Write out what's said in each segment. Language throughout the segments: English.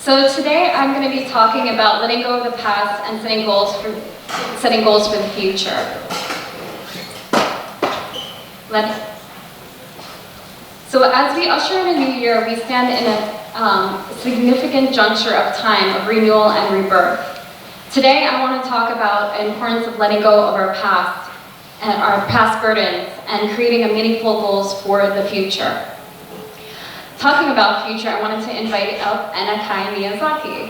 So today I'm going to be talking about letting go of the past and setting goals for the future. So as we usher in a new year, we stand in a significant juncture of time of renewal and rebirth. Today I want to talk about the importance of letting go of our past burdens and creating a meaningful goals for the future. Talking about future, I wanted to invite up Anakai Miyazaki.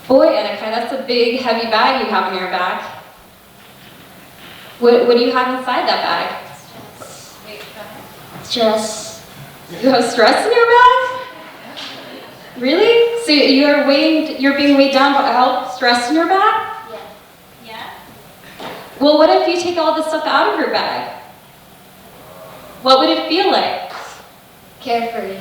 Boy, Anakai, that's a big, heavy bag you have in your back. What do you have inside that bag? Stress. You have stress in your bag? Really? So you're being weighed down by all stress in your bag? Yeah. Well, what if you take all this stuff out of your bag? What would it feel like? Carefree.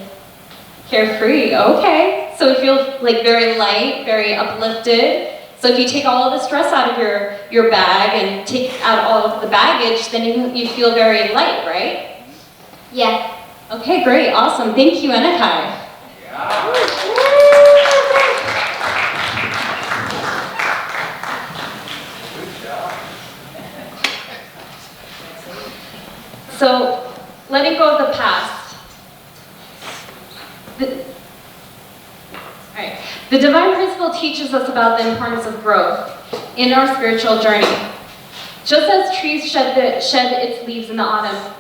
Carefree, okay. So it feels like very light, very uplifted. So if you take all of the stress out of your bag and take out all of the baggage, then you feel very light, right? Yeah. Okay, great, awesome. Thank you, Anakai. So, letting go of the past. The divine principle teaches us about the importance of growth in our spiritual journey. Just as trees shed its leaves in the autumn.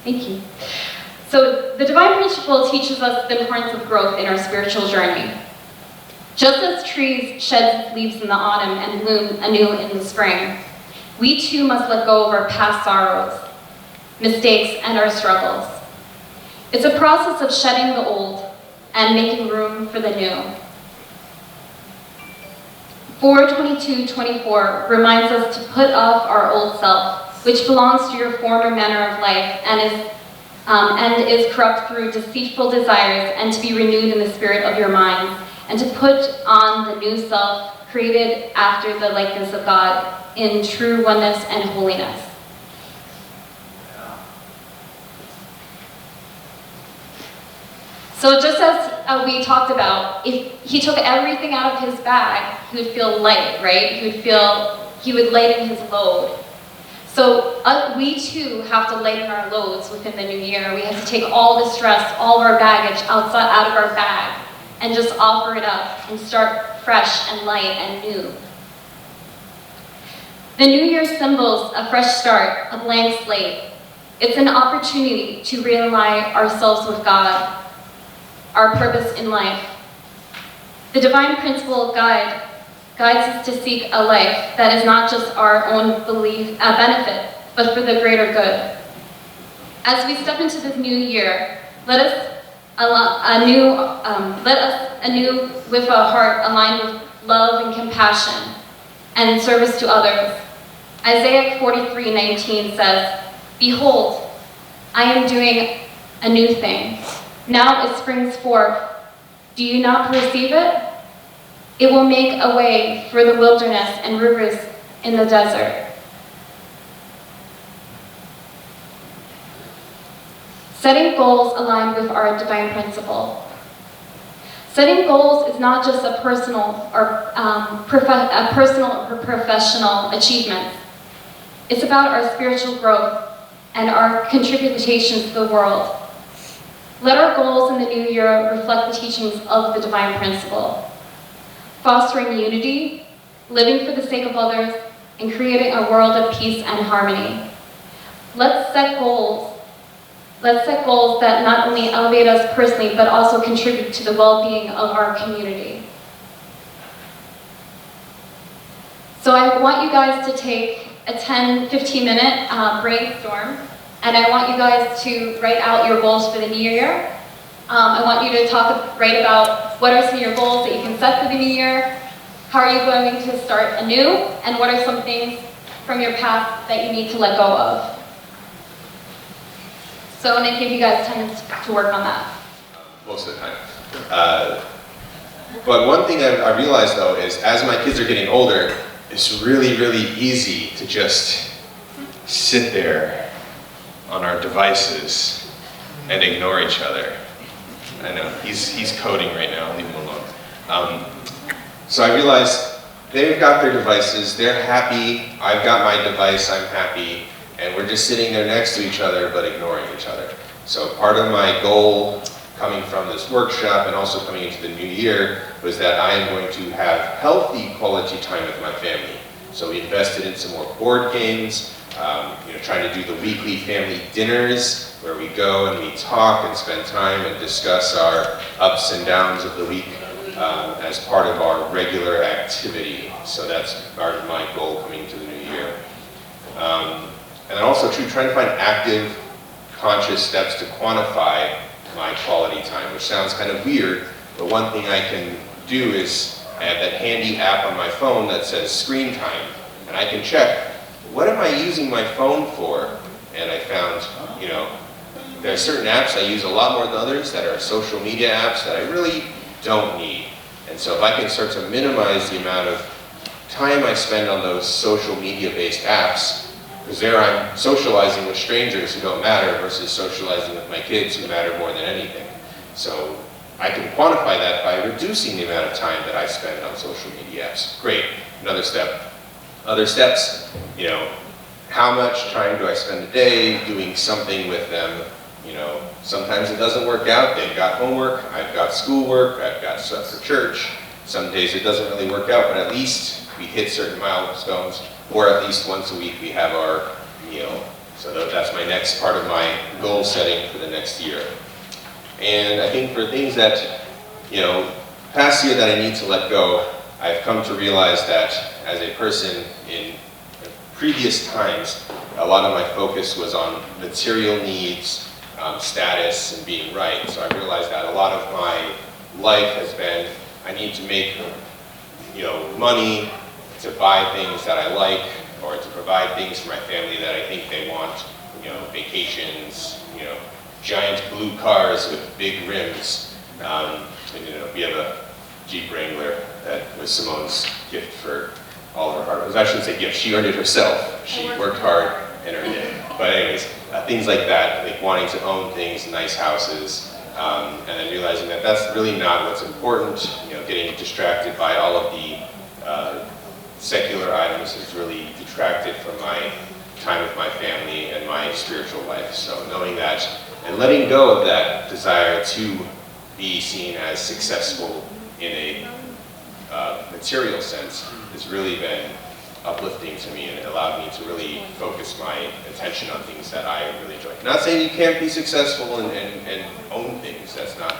Thank you. So the divine principle teaches us the importance of growth in our spiritual journey. Just as trees shed its leaves in the autumn and bloom anew in the spring, we too must let go of our past sorrows, mistakes, and our struggles. It's a process of shedding the old and making room for the new. 4:22:24 reminds us to put off our old self, which belongs to your former manner of life and is corrupt through deceitful desires, and to be renewed in the spirit of your minds, and to put on the new self, created after the likeness of God, in true oneness and holiness. So just as we talked about, if he took everything out of his bag, he would feel light, right? He would lighten his load. So we too have to lighten our loads within the new year. We have to take all the stress, all of our baggage out of our bag, and just offer it up and start fresh and light and new. The new year symbols a fresh start, a blank slate. It's an opportunity to realign ourselves with God, our purpose in life. The divine principle guides us to seek a life that is not just our own benefit, but for the greater good. As we step into this new year, let us anew with a heart aligned with love and compassion and service to others. Isaiah 43:19 says, "Behold, I am doing a new thing. Now it springs forth. Do you not perceive it? It will make a way for the wilderness and rivers in the desert." Setting goals aligned with our divine principle. Setting goals is not just a personal or professional achievement. It's about our spiritual growth and our contributions to the world. Let our goals in the new year reflect the teachings of the divine principle, fostering unity, living for the sake of others, and creating a world of peace and harmony. Let's set goals that not only elevate us personally, but also contribute to the well-being of our community. So I want you guys to take a 10-15-minute brainstorm, and I want you guys to write out your goals for the new year. I want you to write about what are some of your goals that you can set for the new year. How are you going to start anew? And what are some things from your past that you need to let go of? So I'm going to give you guys 10 minutes to work on that. Most of the time. But one thing I realized though is as my kids are getting older, it's really, really easy to just sit there on our devices and ignore each other. I know, he's coding right now, leave him alone. So I realized they've got their devices, they're happy, I've got my device, I'm happy, and we're just sitting there next to each other but ignoring each other. So part of my goal coming from this workshop and also coming into the new year was that I am going to have healthy quality time with my family. So we invested in some more board games, trying to do the weekly family dinners where we go and we talk and spend time and discuss our ups and downs of the week as part of our regular activity. So that's part of my goal coming into the new year. And then also trying to find active, conscious steps to quantify my quality time, which sounds kind of weird, but one thing I can do is I have that handy app on my phone that says screen time, and I can check, what am I using my phone for? And I found, there are certain apps I use a lot more than others that are social media apps that I really don't need. And so if I can start to minimize the amount of time I spend on those social media-based apps, because there I'm socializing with strangers who don't matter versus socializing with my kids who matter more than anything. So I can quantify that by reducing the amount of time that I spend on social media apps. Great, another step. Other steps, how much time do I spend a day doing something with them? Sometimes it doesn't work out. They've got homework, I've got schoolwork, I've got stuff for church. Some days it doesn't really work out, but at least we hit certain milestones, or at least once a week we have our meal. So that's my next part of my goal setting for the next year. And I think for things that, past year that I need to let go, I've come to realize that as a person in previous times, a lot of my focus was on material needs, status, and being right. So I realized that a lot of my life has been, I need to make, money to buy things that I like, or to provide things for my family that I think they want, vacations, giant blue cars with big rims. We have a Jeep Wrangler that was Simone's gift for all of her hard work. I shouldn't say gift, she earned it herself. She worked hard and earned it. But anyways, things like that, like wanting to own things, nice houses, and then realizing that that's really not what's important. Getting distracted by all of the secular items has really detracted from my time with my family and my spiritual life. So knowing that and letting go of that desire to be seen as successful in a material sense has really been uplifting to me, and it allowed me to really focus my attention on things that I really enjoy. Not saying you can't be successful and own things, that's not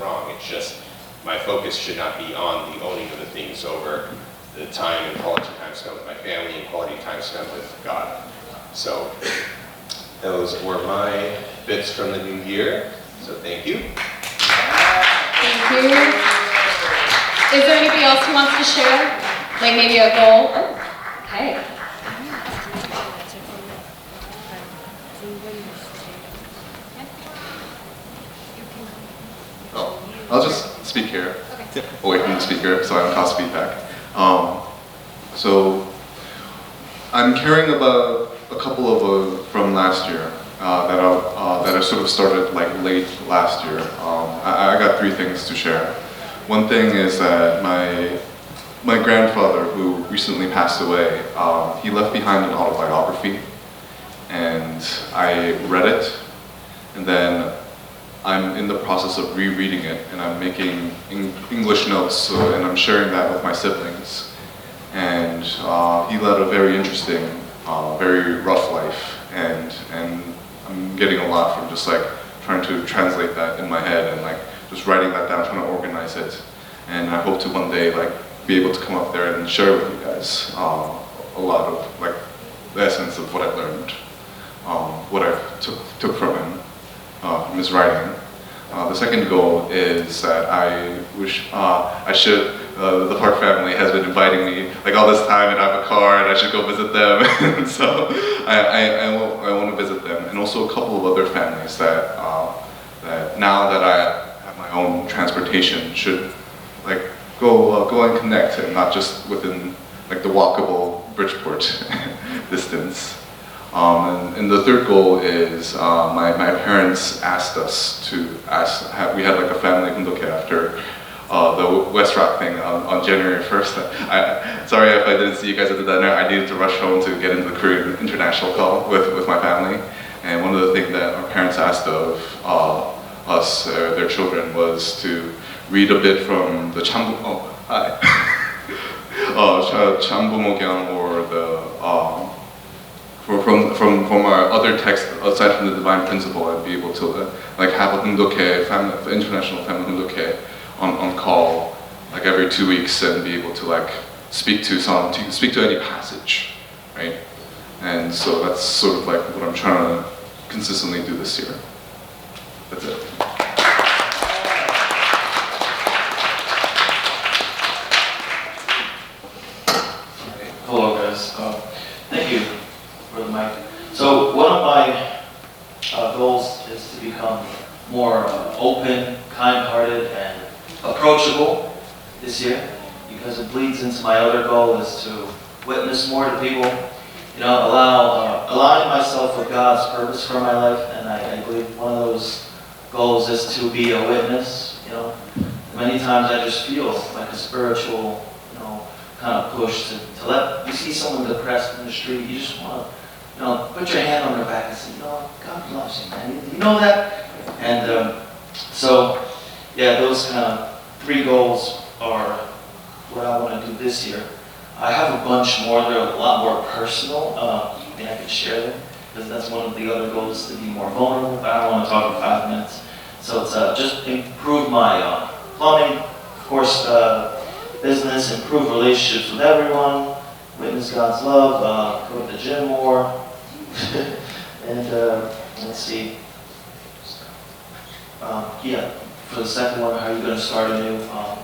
wrong. It's just my focus should not be on the owning of the things over the time and quality time spent with my family and quality time spent with God. So those were my bits from the new year. So thank you. Thank you. Is there anybody else who wants to share? Like maybe a goal? Oh, okay. Oh, I'll just speak here, away from the speaker, so I don't cause feedback. So I'm carrying about a couple of from last year that I sort of started like late last year. I got 3 things to share. One thing is that my grandfather, who recently passed away, he left behind an autobiography, and I read it, and then I'm in the process of rereading it, and I'm making English notes, and I'm sharing that with my siblings. And he led a very interesting, very rough life, and I'm getting a lot from just like trying to translate that in my head and like just writing that down, trying to organize it. And I hope to one day like be able to come up there and share with you guys a lot of like the essence of what I've learned, what I took from him, from his writing. The second goal is that I wish I should. The Park family has been inviting me like all this time, and I have a car, and I should go visit them. And so I want to visit them, and also a couple of other families that that now that I have my own transportation should like go and connect, and not just within like the walkable Bridgeport distance. And the third goal is my parents asked us to we had like a family look after the West Rock thing on January 1st. Sorry if I didn't see you guys at the dinner. I needed to rush home to get into the Korean international call with my family. And one of the things that our parents asked of us, their children, was to read a bit from the Chambumogyang, or the from our other texts aside from the divine principle, and be able to like have a Hundoke family, international family Hundoke on call like every 2 weeks, and be able to like speak to any passage, right? And so that's sort of like what I'm trying to consistently do this year. That's it. Hello guys, thank you for the mic. So one of my goals is to become more open, kind-hearted, and approachable this year, because it bleeds into my other goal is to witness more to people, you know, allowing myself with God's purpose for my life. And I believe one of those goals is to be a witness. You know, many times I just feel like a spiritual, you know, kind of push to let you see someone depressed in the street. You just want to, you know, put your hand on their back and say, you know, God loves you, man. You know that? And so, yeah, those kind of 3 goals are what I want to do this year. I have a bunch more. They're a lot more personal. I mean, I could share them, because that's one of the other goals, to be more vulnerable. But I don't want to talk for 5 minutes. So it's just improve my plumbing, of course, business, improve relationships with everyone, witness God's love, go to the gym more, and let's see. Yeah, for the second one, how are you going to start anew?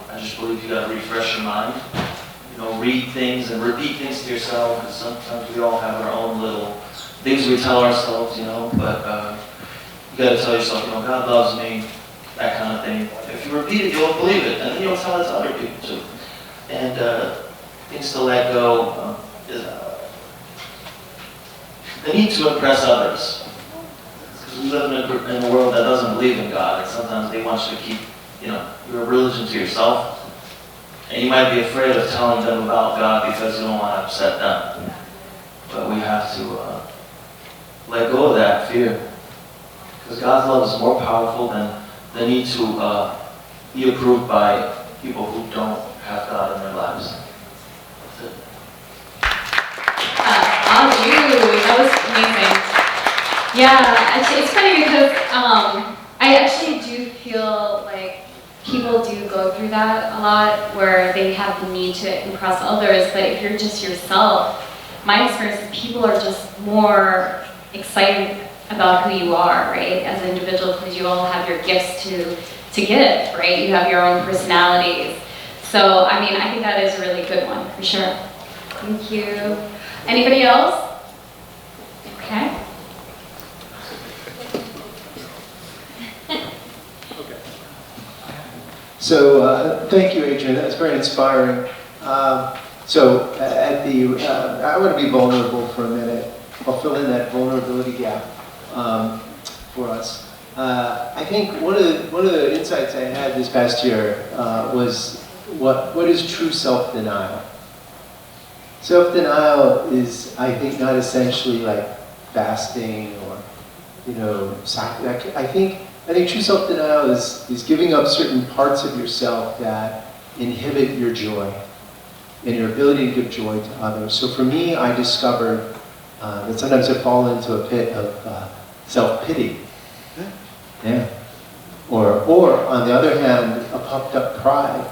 I just believe you got to refresh your mind. You know, read things and repeat things to yourself, because sometimes we all have our own little things we tell ourselves, you know, but you got to tell yourself, you know, God loves me, that kind of thing. If you repeat it, you'll believe it, and then you'll tell it to other people too. And things to let go is the need to impress others. Because we live in a world that doesn't believe in God, and sometimes they want you to keep, you know, your religion to yourself. And you might be afraid of telling them about God because you don't want to upset them. But we have to let go of that fear. Because God's love is more powerful than the need to be approved by people who don't have God in their lives. That's it. Anew, that was amazing. Yeah, actually, it's funny because I actually do feel like people do go through that a lot, where they have the need to impress others. But if you're just yourself, my experience is people are just more excited about who you are, right, as an individual, because you all have your gifts to give, right? You have your own personalities. So, I mean, I think that is a really good one, for sure. Thank you. Anybody else? Okay. So thank you, Adrian. That was very inspiring. I want to be vulnerable for a minute. I'll fill in that vulnerability gap for us. I think one of the insights I had this past year was what is true self-denial. Self-denial is, I think, not essentially like fasting or, you know, I think true self-denial is giving up certain parts of yourself that inhibit your joy and your ability to give joy to others. So for me, I discovered that sometimes I fall into a pit of self-pity. Yeah. Or on the other hand, a puffed up pride.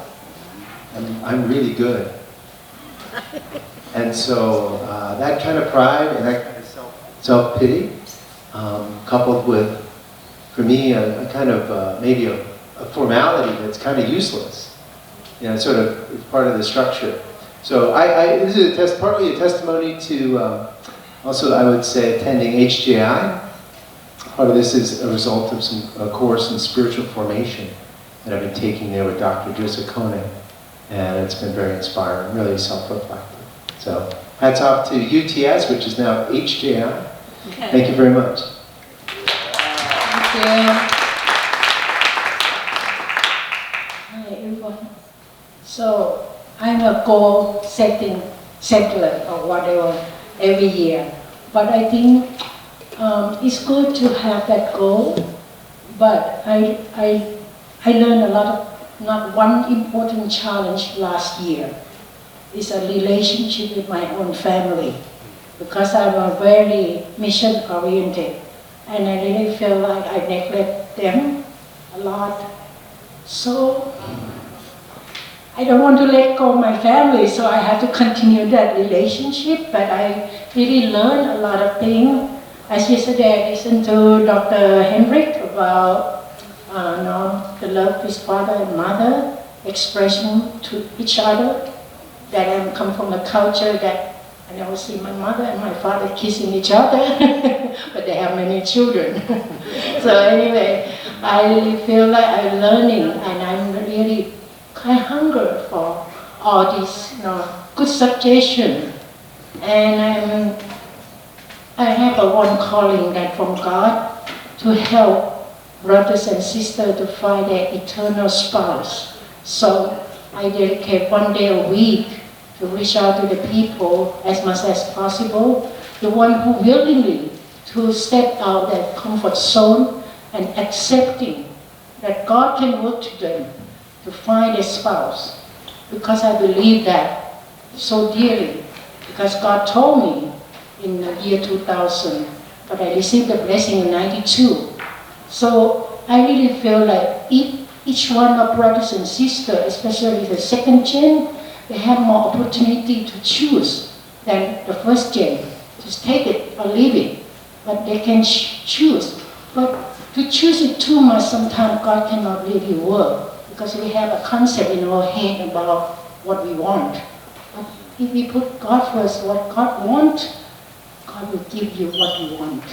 I'm really good. And so that kind of pride and that kind of self-pity, coupled with for me, a kind of maybe a formality that's kind of useless. You know, it's sort of it's part of the structure. So this is partly a testimony to also, I would say, attending HJI. Part of this is a result of a course in spiritual formation that I've been taking there with Dr. Joseph Koenig, and it's been very inspiring, really self-reflective. So hats off to UTS, which is now HJI. Okay. Thank you very much. Thank you. Hi everyone. So I'm a goal setting settler or whatever every year, but I think it's good to have that goal. But I learned a lot of not one important challenge last year is a relationship with my own family, because I'm a very mission oriented and I really feel like I neglect them a lot. So I don't want to let go of my family, so I have to continue that relationship, but I really learned a lot of things. As yesterday I listened to Dr. Henrik about the love his father and mother expression to each other, that I come from a culture that I never see my mother and my father kissing each other, but they have many children. So anyway, I really feel like I'm learning, and I'm really kind of hungry for all these good suggestions. And I have a one calling that from God to help brothers and sisters to find their eternal spouse. So I dedicate one day a week to reach out to the people as much as possible, the one who willingly to step out their comfort zone and accepting that God can work to them to find a spouse. Because I believe that so dearly, because God told me in the year 2000, but I received the blessing in 92. So I really feel like each one of brothers and sisters, especially the second gen, they have more opportunity to choose than the first gen. Just take it or leave it, but they can choose. But to choose it too much, sometimes God cannot really work, because we have a concept in our head about what we want. But if we put God first, what God wants, God will give you what you want.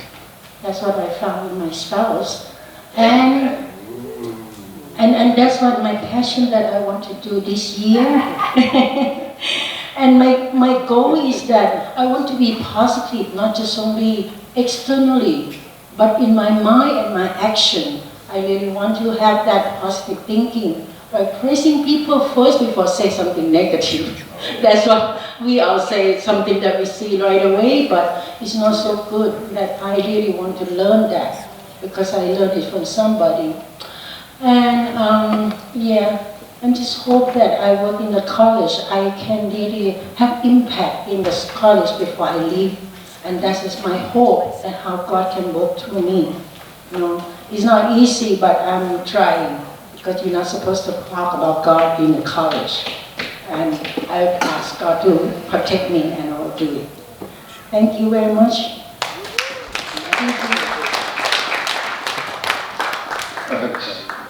That's what I found in my spouse. And that's what my passion that I want to do this year. And my goal is that I want to be positive, not just only externally, but in my mind and my action. I really want to have that positive thinking by praising people first before say something negative. That's what we all say, something that we see right away, but it's not so good. That I really want to learn that, because I learned it from somebody. And I just hope that I work in the college, I can really have impact in the college before I leave. And that is my hope, that how God can work through me. It's not easy, but I'm trying, because you're not supposed to talk about God in the college. And I ask God to protect me, and I'll do it. Thank you very much.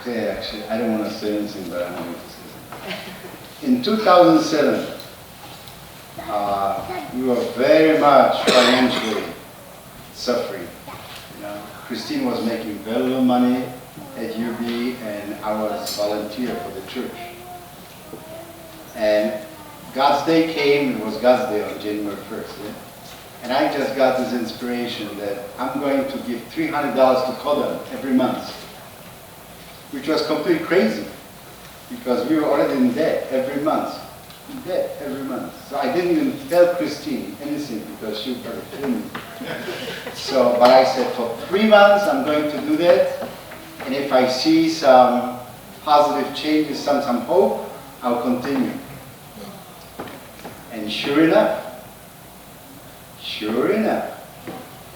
Okay, actually, I don't want to say anything, but I want to say something. In 2007, we were very much financially suffering. Christine was making very little money at UB, and I was volunteer for the church. And God's Day came. It was God's Day on January 1st. Yeah? And I just got this inspiration that I'm going to give $300 to Kodan every month, which was completely crazy, because we were already in debt every month. In debt every month. So I didn't even tell Christine anything, because she would probably kill me. So, but I said, for 3 months I'm going to do that, and if I see some positive changes, some hope, I'll continue. And sure enough,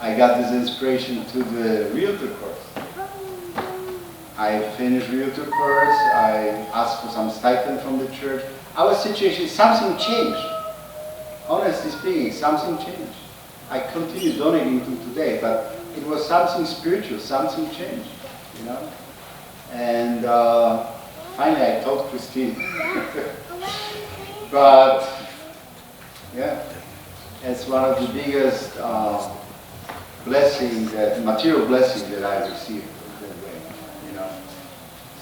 I got this inspiration to the Realtor course. I finished Realtor course, I asked for some stipend from the church. Our situation, something changed. Honestly speaking, something changed. I continue donating to today, but it was something spiritual, something changed. you know. And finally I told Christine. But yeah, it's one of the biggest blessings, material blessings that I received in that way, you know.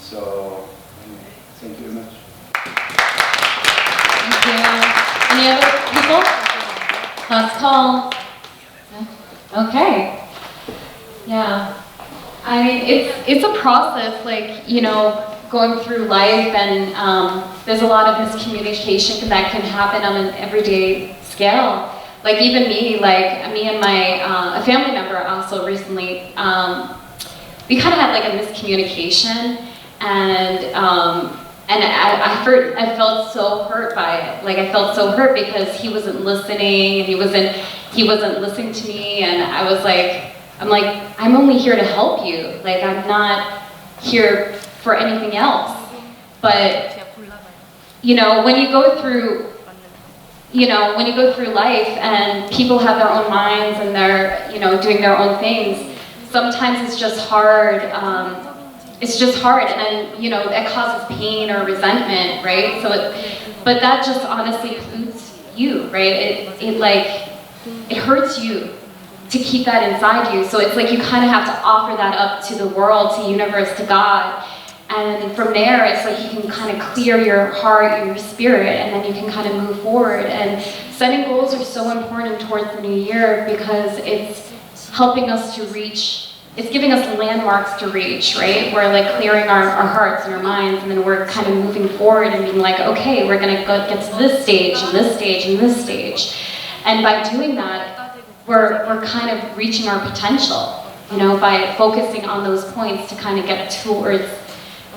So, thank you very much. Thank you. Any other people? Last call. Okay. Yeah. I mean, it's a process, like, you know, going through life, and there's a lot of miscommunication that can happen on an everyday scale. Like even me, like me and my a family member also recently, we kind of had like a miscommunication, and I felt so hurt by it. Like I felt so hurt because he wasn't listening, and he wasn't listening to me, and I'm like, I'm only here to help you. Like I'm not here for anything else. But you know, when you go through life and people have their own minds and they're, you know, doing their own things, sometimes it's just hard. And then, you know, that causes pain or resentment, right? But that just honestly includes you, right? It hurts you to keep that inside you. So it's like you kind of have to offer that up to the world, to the universe, to God. And from there, it's like you can kind of clear your heart and your spirit, and then you can kind of move forward. And setting goals are so important towards the new year because it's helping us to reach, it's giving us landmarks to reach, right? We're like clearing our hearts and our minds, and then we're kind of moving forward and being like, okay, we're gonna get to this stage, and this stage, and this stage. And by doing that, we're kind of reaching our potential, you know, by focusing on those points to kind of get towards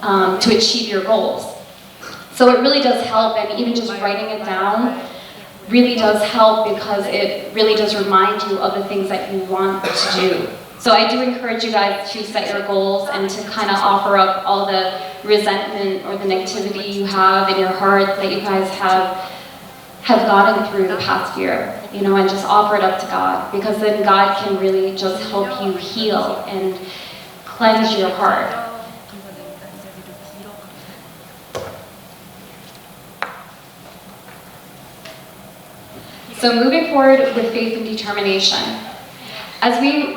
to achieve your goals. So it really does help, and even just writing it down really does help because it really does remind you of the things that you want to do. So I do encourage you guys to set your goals and to kind of offer up all the resentment or the negativity you have in your heart that you guys have gotten through the past year, you know, and just offer it up to God, because then God can really just help you heal and cleanse your heart. So moving forward with faith and determination. As we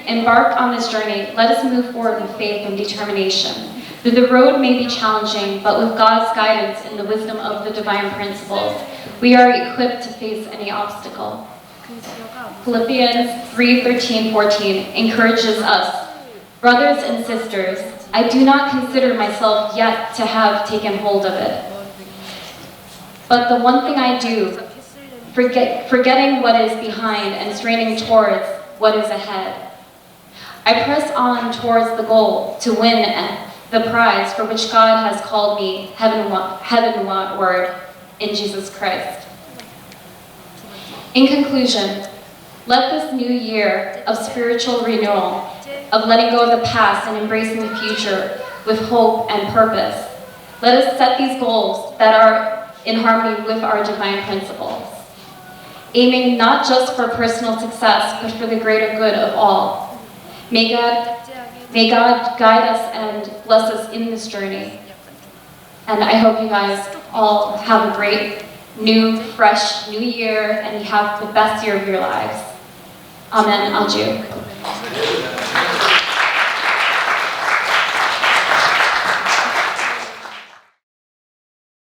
embark on this journey, let us move forward with faith and determination. The road may be challenging, but with God's guidance and the wisdom of the divine principles, we are equipped to face any obstacle. Philippians 3:13-14 encourages us, brothers and sisters, I do not consider myself yet to have taken hold of it. But the one thing I do, forgetting what is behind and straining towards what is ahead. I press on towards the goal to win the prize for which God has called me heavenward in Jesus Christ. In conclusion, let this new year of spiritual renewal, of letting go of the past and embracing the future with hope and purpose, let us set these goals that are in harmony with our divine principles, aiming not just for personal success, but for the greater good of all. May God guide us and bless us in this journey. And I hope you guys all have a great, new, fresh new year, and you have the best year of your lives. Amen. Alju.